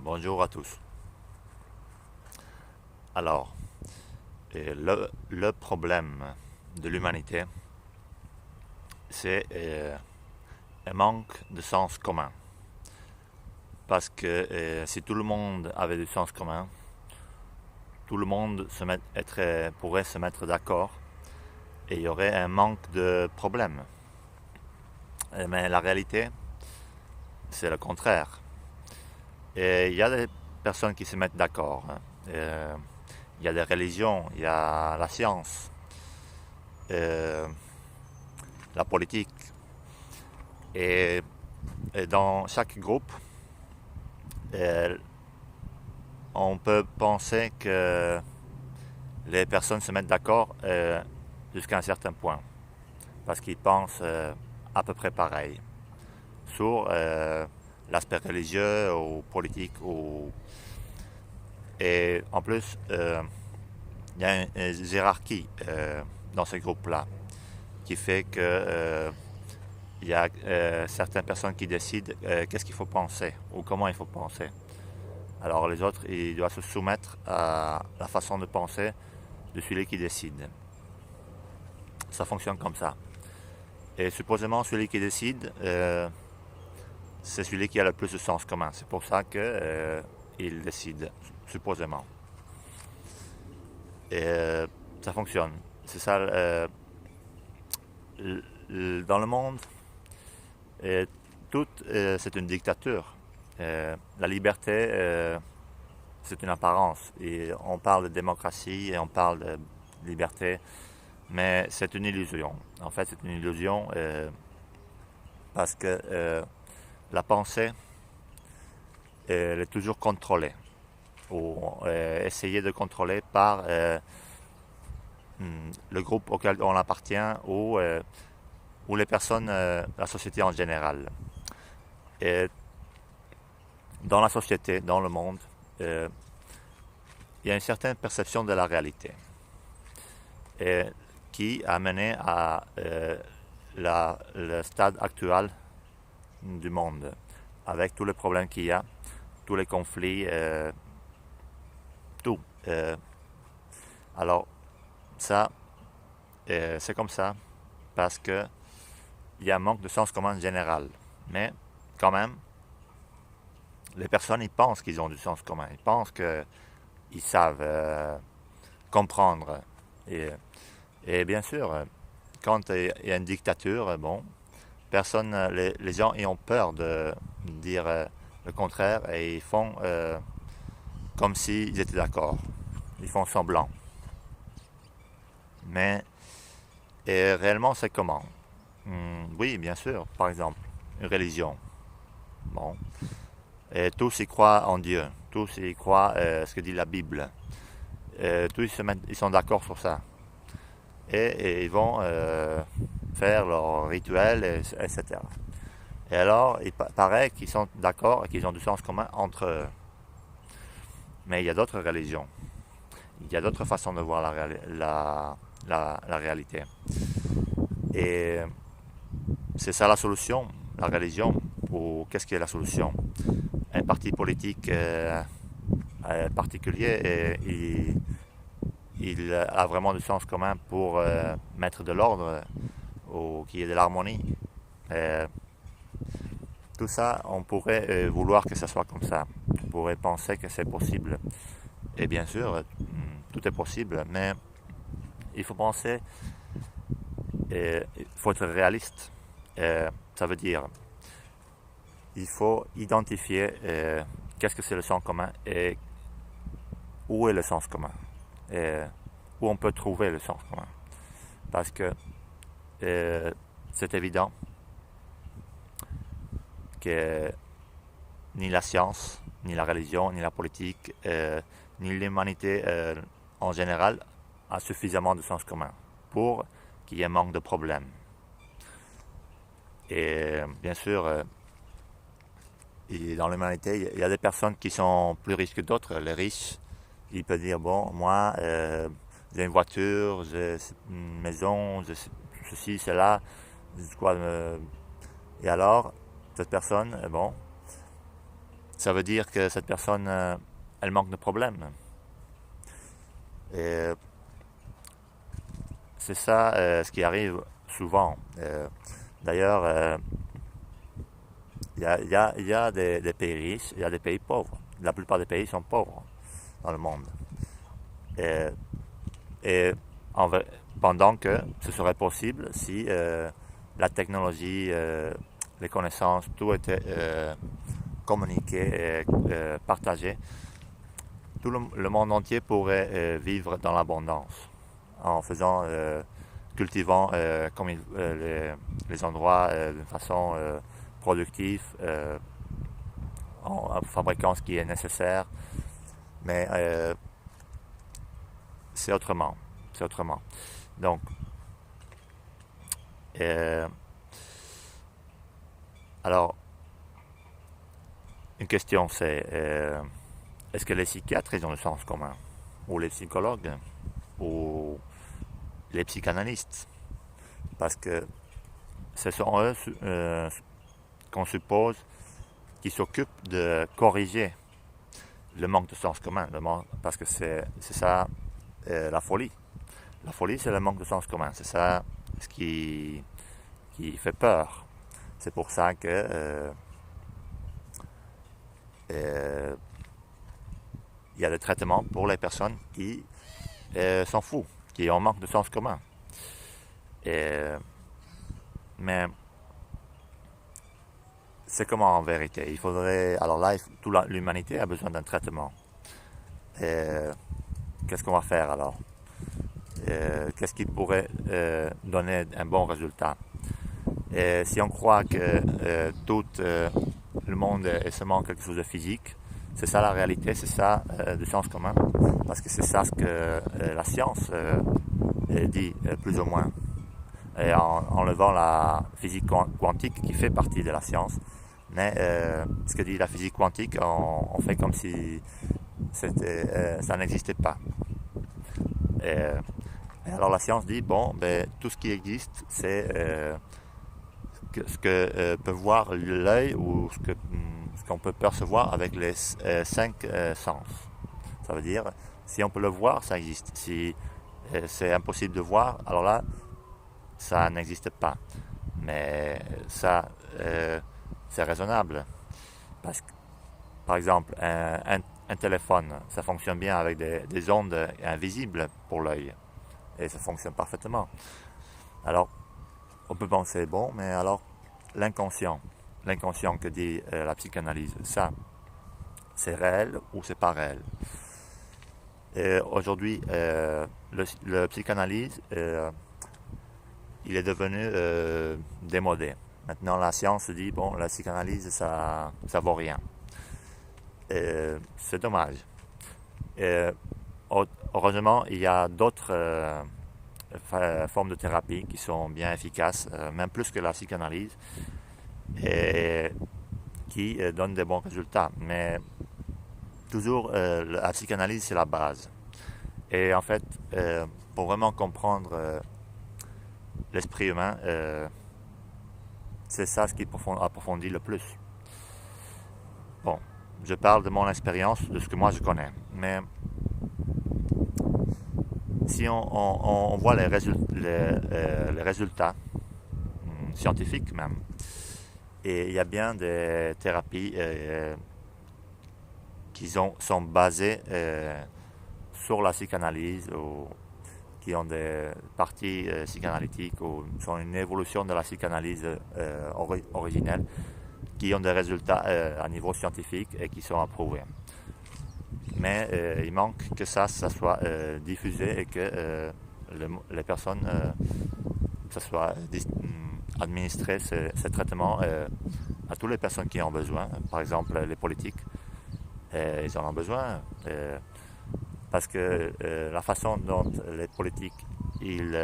Bonjour à tous. Alors, le problème de l'humanité, c'est un manque de sens commun. Parce que si tout le monde avait du sens commun, tout le monde pourrait se mettre d'accord et il y aurait un manque de problèmes. Mais la réalité, c'est le contraire. Et il y a des personnes qui se mettent d'accord. Il y a des religions, il y a la science, euh, la politique. Et, et dans chaque groupe, euh, on peut penser que les personnes se mettent d'accord jusqu'à un certain point. Parce qu'ils pensent à peu près pareil. Sur l'aspect religieux ou politique. Et en plus, il y a une hiérarchie dans ce groupe-là qui fait que il y a certaines personnes qui décident qu'est-ce qu'il faut penser ou comment il faut penser. Alors les autres, ils doivent se soumettre à la façon de penser de celui qui décide. Ça fonctionne comme ça. Et supposément, celui qui décide, c'est celui qui a le plus de sens commun. C'est pour ça qu'il décide, supposément. Et ça fonctionne. C'est ça. Dans le monde, tout, c'est une dictature. La liberté, c'est une apparence. Et on parle de démocratie et on parle de liberté, mais c'est une illusion. En fait, c'est une illusion parce que la pensée, elle est toujours contrôlée ou essayée de contrôler par le groupe auquel on appartient ou les personnes, la société en général. Et dans la société, dans le monde, il y a une certaine perception de la réalité qui a mené à le stade actuel du monde, avec tous les problèmes qu'il y a, tous les conflits, tout. Alors, ça, c'est comme ça parce que il y a un manque de sens commun général. Mais quand même, les personnes, ils pensent qu'ils ont du sens commun. Ils pensent qu'ils savent comprendre. Et bien sûr, quand il y a une dictature, bon, les gens ils ont peur de dire le contraire et ils font comme s'ils étaient d'accord. Ils font semblant. Mais réellement, c'est comment? Oui, bien sûr. Par exemple, une religion. Bon. Et tous y croient en Dieu. Tous y croient ce que dit la Bible. Tous ils sont d'accord sur ça. Et ils vont faire leurs rituels, etc. Et alors, il paraît qu'ils sont d'accord et qu'ils ont du sens commun entre eux. Mais il y a d'autres religions. Il y a d'autres façons de voir la réalité. Et c'est ça la solution, la religion. Ou qu'est-ce qui est la solution? Un parti politique particulier, il a vraiment du sens commun pour mettre de l'ordre ou qu'il y ait de l'harmonie. Euh, Tout ça, on pourrait vouloir que ça soit comme ça. On pourrait penser que c'est possible. Et bien sûr, tout est possible, mais il faut penser, il faut être réaliste. Ça veut dire, il faut identifier qu'est-ce que c'est le sens commun et où est le sens commun. Et où on peut trouver le sens commun. Parce que c'est évident que ni la science, ni la religion, ni la politique, ni l'humanité en général a suffisamment de sens commun pour qu'il y ait un manque de problèmes. Et bien sûr, dans l'humanité, il y a des personnes qui sont plus riches que d'autres. Les riches, ils peuvent dire, bon, moi, j'ai une voiture, j'ai une maison, j'ai ceci, cela, et alors, cette personne, bon, ça veut dire que cette personne, elle manque de problèmes. Et c'est ça ce qui arrive souvent. D'ailleurs, il y a des pays riches, il y a des pays pauvres. La plupart des pays sont pauvres dans le monde. Et, et pendant que ce serait possible si la technologie, les connaissances, tout était communiqué et partagé, tout le monde entier pourrait vivre dans l'abondance en faisant, cultivant comme les endroits d'une façon productive, en fabriquant ce qui est nécessaire. Mais c'est autrement. C'est autrement. Donc, alors, une question c'est, est-ce que les psychiatres ils ont le sens commun? Ou les psychologues? Ou les psychanalystes? Parce que ce sont eux qu'on suppose qui s'occupent de corriger le manque de sens commun. Parce que c'est ça la folie. La folie, c'est le manque de sens commun. C'est ça ce qui fait peur. C'est pour ça que il y a des traitements pour les personnes qui s'en foutent, qui ont manque de sens commun. Mais c'est comment en vérité? Il faudrait. Alors là, toute l'humanité a besoin d'un traitement. Qu'est-ce qu'on va faire alors? Qu'est-ce qui pourrait donner un bon résultat? Si on croit que tout le monde est seulement quelque chose de physique, c'est ça la réalité, c'est ça le sens commun, parce que c'est ça ce que la science dit plus ou moins. Et en enlevant la physique quantique qui fait partie de la science, mais ce que dit la physique quantique, on fait comme si ça n'existait pas. Et alors la science dit, bon, ben, tout ce qui existe, c'est ce que peut voir l'œil ou ce qu'on peut percevoir avec les 5 sens. Ça veut dire, si on peut le voir, ça existe. Si c'est impossible de voir, alors là, ça n'existe pas. Mais ça, c'est raisonnable. Parce que, par exemple, un téléphone, ça fonctionne bien avec des ondes invisibles pour l'œil. Et ça fonctionne parfaitement. Alors, on peut penser, bon, mais alors, l'inconscient que dit la psychanalyse, ça, c'est réel ou c'est pas réel? Et aujourd'hui, le psychanalyse, il est devenu démodé. Maintenant, la science dit, bon, la psychanalyse, ça vaut rien. C'est dommage. Heureusement, il y a d'autres formes de thérapie qui sont bien efficaces, même plus que la psychanalyse, et qui donnent des bons résultats. Mais toujours, la psychanalyse, c'est la base. Et en fait, pour vraiment comprendre l'esprit humain, c'est ça ce qui approfondit le plus. Bon, je parle de mon expérience, de ce que moi je connais. Mais si on voit les résultats scientifiques même, et il y a bien des thérapies qui sont basées sur la psychanalyse, ou qui ont des parties psychanalytiques, ou sont une évolution de la psychanalyse originelle, qui ont des résultats à niveau scientifique et qui sont approuvés. Mais il manque que ça soit diffusé et que les personnes, que ça soit administré ces traitements à toutes les personnes qui en ont besoin. Par exemple, les politiques, ils en ont besoin. Parce que la façon dont les politiques ils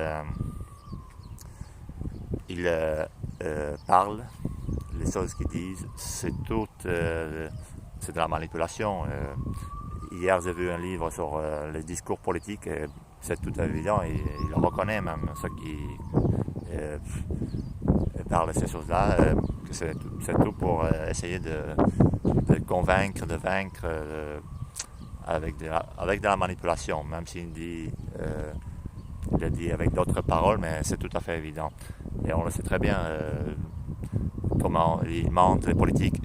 parlent, les choses qu'ils disent, c'est tout, c'est de la manipulation. Hier, j'ai vu un livre sur les discours politiques, et c'est tout évident, il le reconnaît même, ceux qui parlent de ces choses-là, que c'est tout pour essayer de de convaincre, de vaincre avec de la manipulation, même s'il dit, il le dit avec d'autres paroles, mais c'est tout à fait évident. Et on le sait très bien comment ils mentent, les politiques,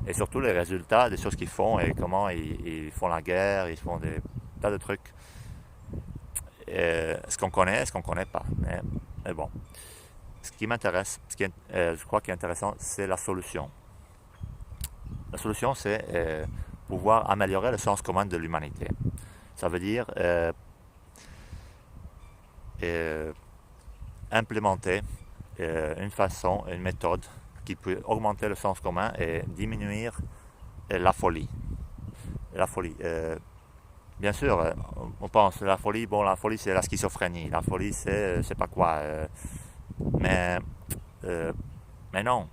et surtout les résultats des choses qu'ils font et comment ils font la guerre, ils font des tas de trucs. Ce qu'on connaît, ce qu'on ne connaît pas. Mais bon, ce qui m'intéresse, je crois qui est intéressant, c'est la solution. La solution, c'est pouvoir améliorer le sens commun de l'humanité. Ça veut dire implémenter une façon, une méthode qui peut augmenter le sens commun et diminuer la folie. La folie. Bien sûr, on pense la folie, bon, la folie c'est la schizophrénie, la folie c'est je sais pas quoi, mais non.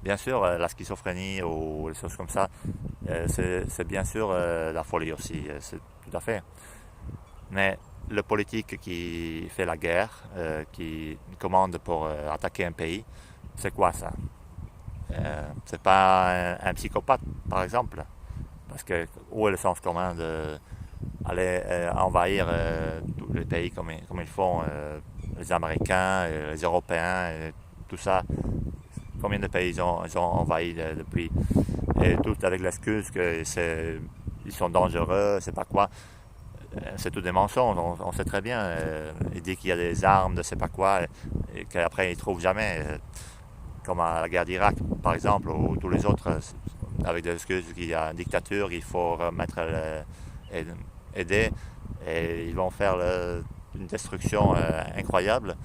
Bien sûr, la schizophrénie ou les choses comme ça, c'est bien sûr la folie aussi, c'est tout à fait. Mais le politique qui fait la guerre, qui commande pour attaquer un pays, c'est quoi ça? C'est pas un psychopathe, par exemple. Parce que où est le sens commun d'aller envahir tous les pays comme ils font, les Américains, les Européens, et tout ça? Combien de pays ils ont envahi depuis? Et tout avec l'excuse qu'ils sont dangereux, c'est pas quoi. C'est tout des mensonges, on sait très bien. Il dit qu'il y a des armes de c'est pas quoi, et qu'après ils trouvent jamais. Comme à la guerre d'Irak, par exemple, ou tous les autres, avec des excuses qu'il y a une dictature, il faut aider, et ils vont faire une destruction incroyable,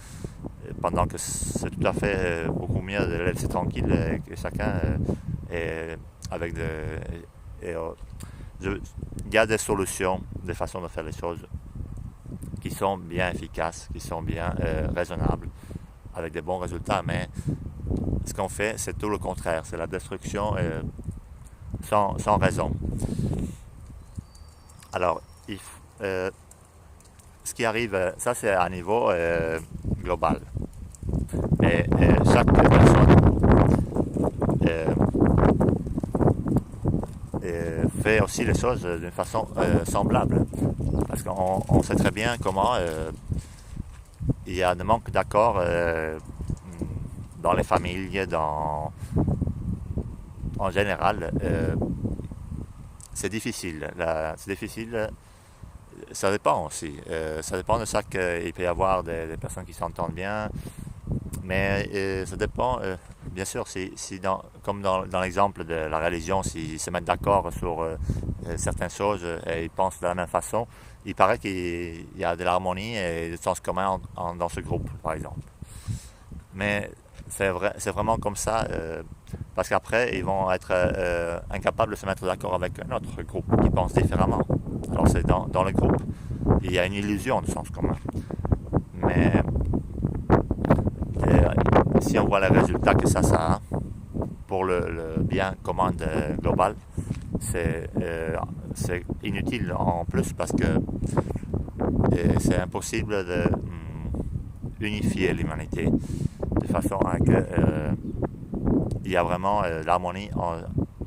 pendant que c'est tout à fait beaucoup mieux de laisser tranquille que chacun et avec il y a des solutions, des façons de faire les choses qui sont bien efficaces, qui sont bien raisonnables, avec des bons résultats, mais ce qu'on fait, c'est tout le contraire, c'est la destruction sans raison. Alors, ce qui arrive, ça c'est à niveau global. Et chaque personne fait aussi les choses d'une façon semblable. Parce qu'on sait très bien comment il y a des manques d'accord dans les familles, en général. C'est difficile. C'est difficile. Ça dépend aussi. Ça dépend de chaque. Il peut y avoir des personnes qui s'entendent bien, mais ça dépend. Bien sûr, comme dans l'exemple de la religion, s'ils se mettent d'accord sur certaines choses et ils pensent de la même façon, il paraît qu'il y a de l'harmonie et du sens commun dans ce groupe, par exemple. Mais c'est vraiment comme ça, parce qu'après, ils vont être incapables de se mettre d'accord avec un autre groupe qui pense différemment. Alors c'est dans le groupe, il y a une illusion de sens commun. Mais si on voit les résultats que ça a pour le bien commun global, c'est inutile en plus, parce que c'est impossible de unifier l'humanité de façon à que il y a vraiment l'harmonie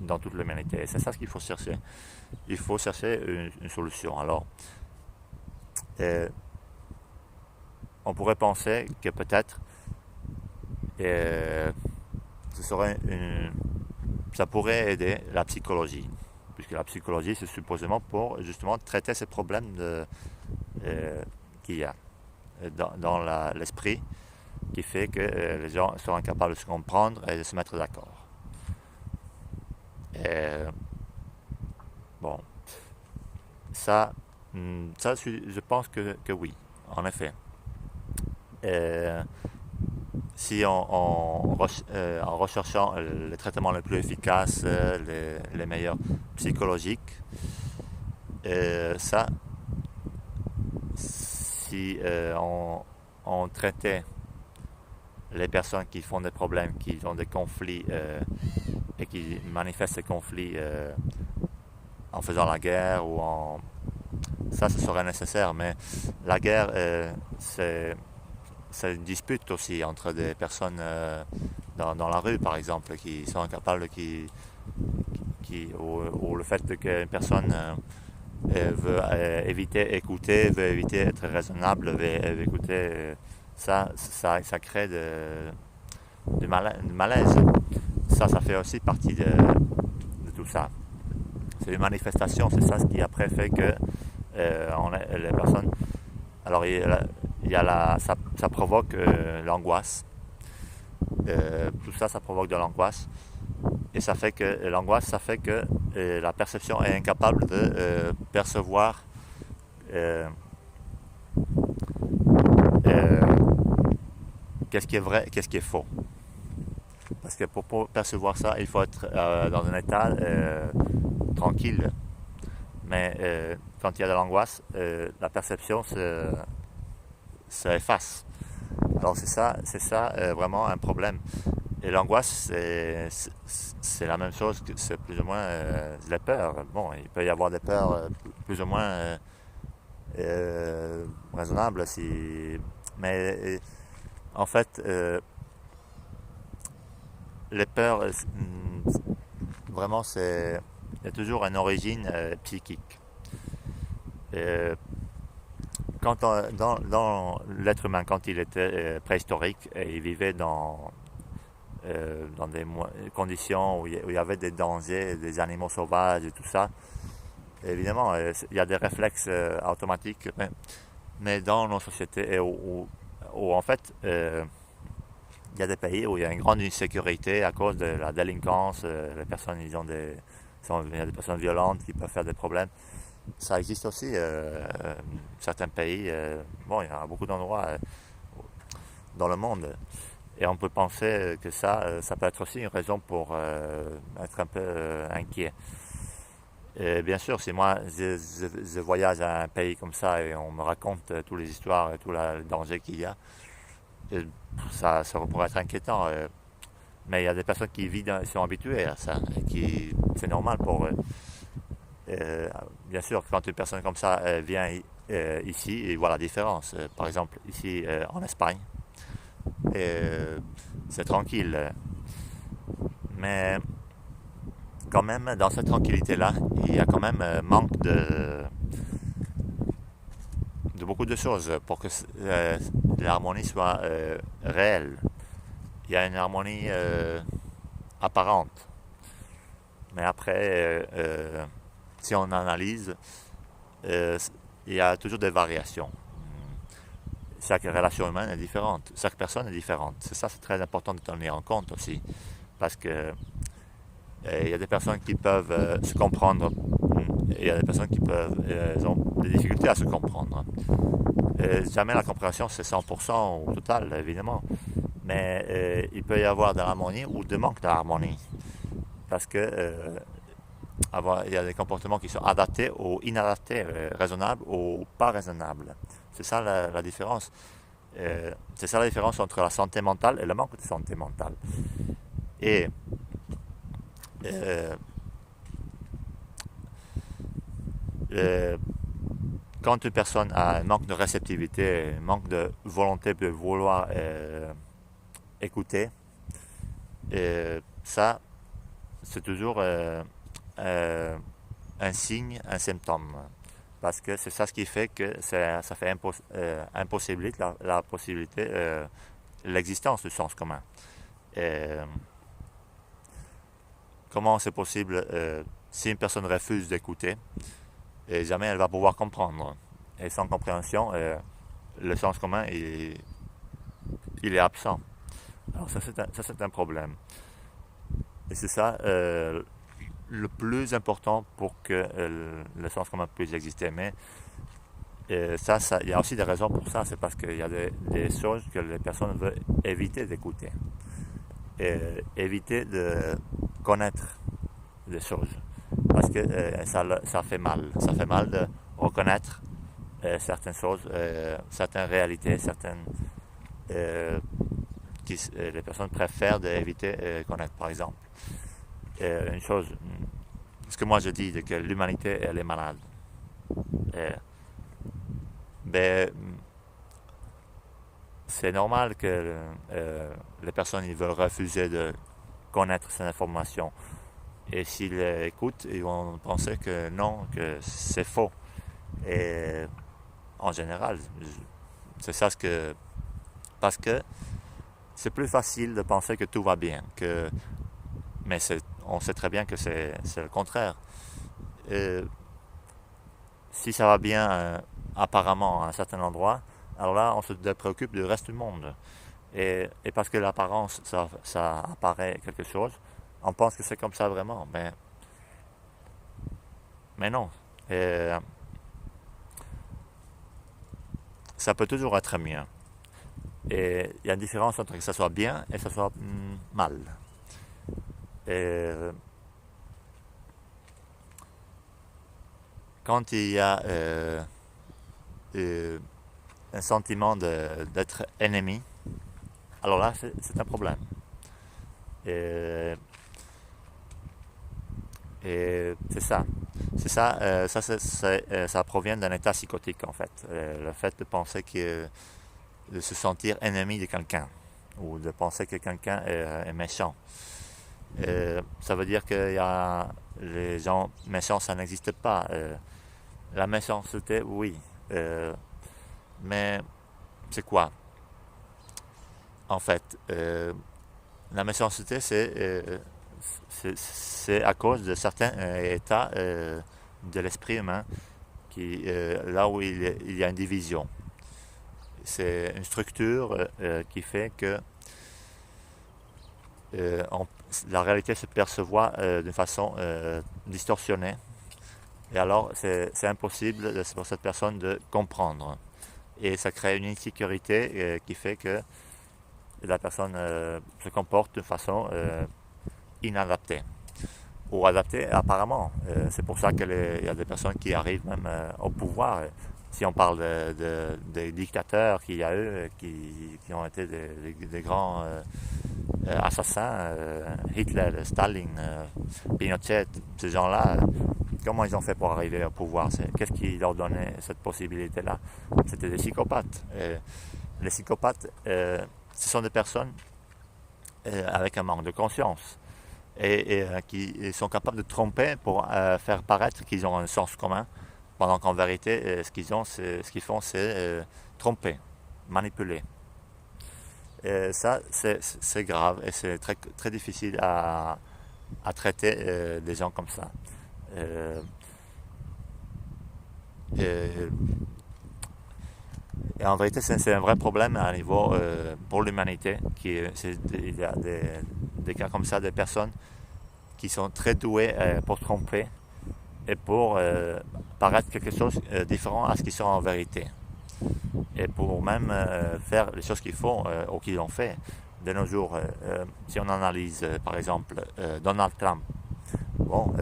dans toute l'humanité. Et c'est ça ce qu'il faut chercher. Il faut chercher une solution. Alors, on pourrait penser que peut-être ça pourrait aider la psychologie, puisque la psychologie c'est supposément pour justement traiter ces problèmes qu'il y a dans l'esprit, qui fait que les gens sont incapables de se comprendre et de se mettre d'accord. Bon, ça je pense que oui, en effet. Si en recherchant les traitements les plus efficaces, les meilleurs psychologiques, si on traitait les personnes qui font des problèmes, qui ont des conflits et qui manifestent ces conflits en faisant la guerre ça serait nécessaire, mais la guerre c'est une dispute aussi entre des personnes dans la rue, par exemple, qui sont incapables, qui ou le fait qu'une personne veut éviter écouter, veut éviter être raisonnable, veut écouter, ça crée du malaise. Ça fait aussi partie de tout ça. C'est les manifestations, c'est ça ce qui après fait que les personnes. Alors ça provoque l'angoisse. Tout ça, ça provoque de l'angoisse. Et ça fait que l'angoisse, ça fait que la perception est incapable de percevoir qu'est-ce qui est vrai et qu'est-ce qui est faux. Parce que pour percevoir ça, il faut être dans un état tranquille. Mais quand il y a de l'angoisse, la perception s'efface. Alors c'est ça vraiment un problème. Et l'angoisse, c'est la même chose que c'est plus ou moins les peurs. Bon, il peut y avoir des peurs plus ou moins raisonnables, mais en fait, les peurs, vraiment, il y a toujours une origine psychique. Dans l'être humain, quand il était préhistorique, et il vivait dans des conditions où il y avait des dangers, des animaux sauvages et tout ça, évidemment, il y a des réflexes automatiques, mais dans nos sociétés où en fait, il y a des pays où il y a une grande insécurité à cause de la délinquance, les personnes, il y a des personnes violentes qui peuvent faire des problèmes. Ça existe aussi certains pays, bon, il y a beaucoup d'endroits dans le monde. Et on peut penser que ça peut être aussi une raison pour être un peu inquiet. Et bien sûr, si moi je voyage à un pays comme ça et on me raconte toutes les histoires et tous les dangers qu'il y a, ça pourrait être inquiétant. Mais il y a des personnes qui sont habituées à ça, et c'est normal pour eux. Bien sûr, quand une personne comme ça vient ici, il voit la différence. Par exemple, ici en Espagne, c'est tranquille. Mais quand même, dans cette tranquillité-là, il y a quand même manque de beaucoup de choses pour que l'harmonie soit réelle. Il y a une harmonie apparente. Mais après, si on analyse, il y a toujours des variations. Chaque relation humaine est différente, chaque personne est différente. C'est très important de tenir en compte aussi. Parce que il y a des personnes qui peuvent se comprendre et il y a des personnes qui ont des difficultés à se comprendre. Jamais la compréhension c'est 100% au total, évidemment. Mais il peut y avoir de l'harmonie ou de manque d'harmonie. Parce que il y a des comportements qui sont adaptés ou inadaptés, raisonnables ou pas raisonnables. C'est ça la différence. C'est ça la différence entre la santé mentale et le manque de santé mentale. Et quand une personne a un manque de réceptivité, un manque de volonté de vouloir écouter, ça, c'est toujours un signe, un symptôme. Parce que c'est ça ce qui fait que ça fait impossibilite la possibilité, l'existence du sens commun. Comment c'est possible si une personne refuse d'écouter, et jamais elle va pouvoir comprendre. Et sans compréhension, le sens commun il est absent. Alors ça c'est un problème. Et c'est ça le plus important pour que le sens commun puisse exister. Mais il y a aussi des raisons pour ça. C'est parce qu'il y a des choses que les personnes veulent éviter d'écouter. Éviter de connaître des choses. Parce que ça fait mal. Ça fait mal de reconnaître certaines choses, certaines réalités, certaines les personnes préfèrent d'éviter connaître. Par exemple, une chose, ce que moi je dis, c'est que l'humanité elle est malade. Ben, c'est normal que les personnes ils veulent refuser de connaître ces informations. Et s'ils écoutent, ils vont penser que non, que c'est faux. Et en général, c'est ça parce que c'est plus facile de penser que tout va bien, mais on sait très bien que c'est le contraire. Et si ça va bien apparemment à un certain endroit, alors là on se préoccupe du reste du monde. Et parce que l'apparence, ça apparaît quelque chose, on pense que c'est comme ça vraiment, mais non. Et ça peut toujours être mieux. Et il y a une différence entre que ça soit bien et que ça soit mal. Et quand il y a un sentiment d'être ennemi, alors là c'est un problème. Et c'est ça. C'est ça, ça provient d'un état psychotique en fait. Le fait de penser de se sentir ennemi de quelqu'un ou de penser que quelqu'un est méchant. Ça veut dire que les gens méchants, ça n'existe pas. La méchanceté, oui. Mais c'est quoi? En fait, la méchanceté, c'est à cause de certains états de l'esprit humain là où il y a une division. C'est une structure qui fait que la réalité se perçoit d'une façon distorsionnée. Et alors, c'est impossible pour cette personne de comprendre. Et ça crée une insécurité qui fait que la personne se comporte de façon inadaptée. Ou adaptée apparemment. C'est pour ça qu'il y a des personnes qui arrivent même au pouvoir. Si on parle des dictateurs qu'il y a eu, qui ont été des grands assassins, Hitler, Staline, Pinochet, ces gens-là, comment ils ont fait pour arriver au pouvoir? Qu'est-ce qui leur donnait cette possibilité-là? C'était des psychopathes. Les psychopathes, ce sont des personnes avec un manque de conscience et qui sont capables de tromper pour faire paraître qu'ils ont un sens commun, pendant qu'en vérité, ce qu'ils font, c'est tromper, manipuler. Et ça, c'est grave et c'est très, très difficile à traiter des gens comme ça. Et en vérité, c'est un vrai problème à niveau pour l'humanité. Il y a des cas comme ça, des personnes qui sont très douées pour tromper et pour paraître quelque chose de différent à ce qu'ils sont en vérité. Et pour même faire les choses qu'ils font ou qu'ils ont fait de nos jours. Si on analyse par exemple Donald Trump, bon,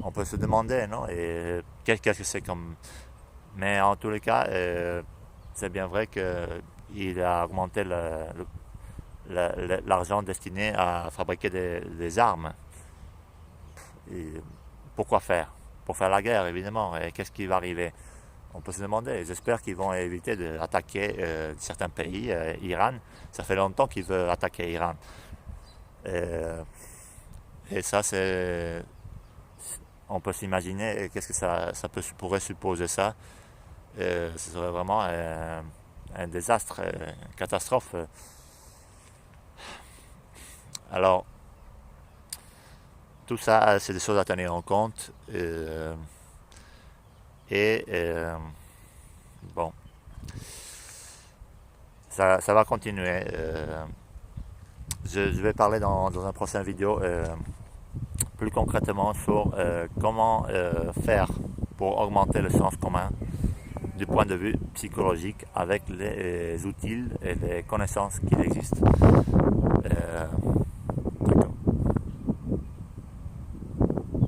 on peut se demander, non, et qu'est-ce que c'est comme... Mais en tous les cas, c'est bien vrai qu'il a augmenté l'argent destiné à fabriquer des armes. Et pourquoi faire? Pour faire la guerre, évidemment. Et qu'est-ce qui va arriver? On peut se demander. J'espère qu'ils vont éviter d'attaquer certains pays. Iran, ça fait longtemps qu'ils veulent attaquer Iran. Et ça, on peut s'imaginer qu'est-ce que ça pourrait supposer ça. Ce serait vraiment un désastre, une catastrophe. Alors, tout ça, c'est des choses à tenir en compte. Bon, ça va continuer. Je vais parler dans une prochaine vidéo plus concrètement sur comment faire pour augmenter le sens commun du point de vue psychologique avec les outils et les connaissances qui existent.